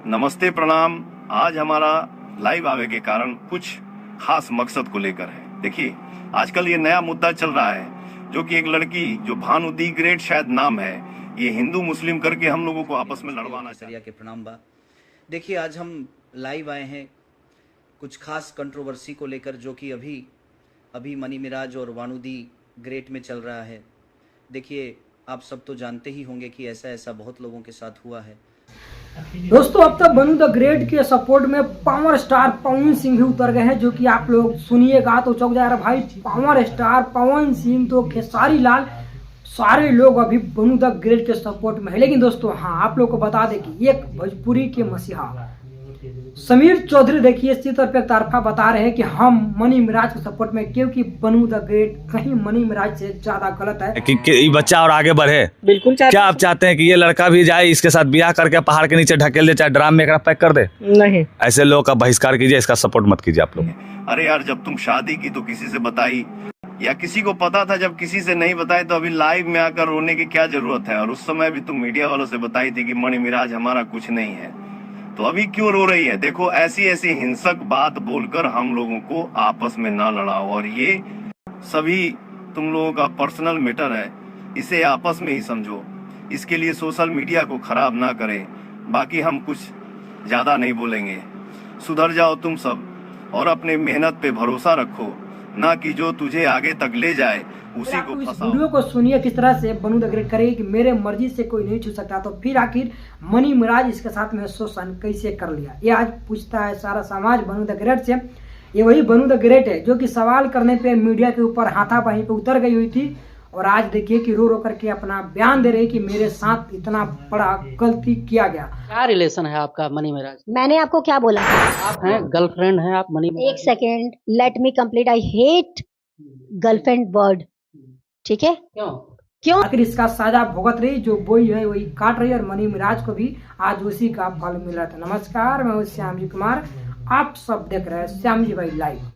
नमस्ते प्रणाम। आज हमारा लाइव आवे के कारण कुछ खास मकसद को लेकर है। देखिए, आजकल ये नया मुद्दा चल रहा है जो कि एक लड़की जो भानु दी ग्रेट शायद नाम है, ये हिंदू मुस्लिम करके हम लोगों को आपस में लड़वाना चाहिए। के प्रणाम बा। देखिए, आज हम लाइव आए हैं कुछ खास कंट्रोवर्सी को लेकर, जो कि अभी मनी मिराज और भानु दी ग्रेट में चल रहा है। देखिए, आप सब तो जानते ही होंगे कि ऐसा बहुत लोगों के साथ हुआ है। दोस्तों, अब तक भानु द ग्रेट के सपोर्ट में पावर स्टार पवन सिंह भी उतर गए हैं, जो कि आप लोग सुनिएगा तो चौंक जाएगा। भाई, पावर स्टार पवन सिंह तो खेसारी लाल सारे लोग अभी भानु द ग्रेट के सपोर्ट में है। लेकिन दोस्तों, हाँ, आप लोग को बता दें कि एक भोजपुरी के मसीहा समीर चौधरी देखिए इसी तरह पे तारफा बता रहे हैं कि हम मनी मिराज के सपोर्ट में, क्योंकि भानु द ग्रेट कहीं मनी मिराज से ज्यादा गलत है कि ये बच्चा और आगे बढ़े। बिल्कुल। क्या आप चाहते हैं कि ये लड़का भी जाए, इसके साथ ब्याह करके पहाड़ के नीचे ढकेल दे, चाहे ड्राम में पैक कर दे? नहीं, ऐसे लोगों का बहिष्कार कीजिए, इसका सपोर्ट मत कीजिए आप लोग। अरे यार, जब तुम शादी की तो किसी से बताई, या किसी को पता था जब किसी से नहीं बताई, तो अभी लाइव में आकर रोने की क्या जरूरत है? और उस समय भी तुम मीडिया वालों से बताई थी कि मनी मिराज हमारा कुछ नहीं है, तो अभी क्यों रो रही है? देखो, ऐसी हिंसक बात बोलकर हम लोगों को आपस में ना लड़ाओ। और ये सभी तुम लोगों का पर्सनल मैटर है, इसे आपस में ही समझो। इसके लिए सोशल मीडिया को खराब ना करें। बाकी हम कुछ ज्यादा नहीं बोलेंगे। सुधर जाओ तुम सब और अपने मेहनत पे भरोसा रखो, ना कि जो तुझे आगे तक ले जाए उसी को फंसाओ। वीडियो को सुनिए किस तरह से भानु द ग्रेट करे कि मेरे मर्जी से कोई नहीं छू सकता, तो फिर आखिर मनी मिराज इसके साथ में शोषण कैसे कर लिया, ये आज पूछता है सारा समाज भानु द ग्रेट से। ये वही भानु द ग्रेट है जो कि सवाल करने पे मीडिया के ऊपर हाथापाई पे उतर गई हुई थी, और आज देखिए कि रो रो करके अपना बयान दे रही कि मेरे साथ इतना बड़ा गलती किया गया। क्या रिलेशन है आपका मनी मिराज? मैंने आपको क्या बोला? आप हैं गर्लफ्रेंड हैं आप मनी मिराज? एक second, let me complete. I hate girlfriend word. ठीक है? क्यों? आखिर इसका साजा भुगत रही, जो बोई है वही काट रही, और मनी मिराज को भी आज उसी का फल मिल रहा था। नमस्कार, मैं हूं श्याम जी कुमार, आप सब देख रहे हैं श्याम जी भाई लाइव।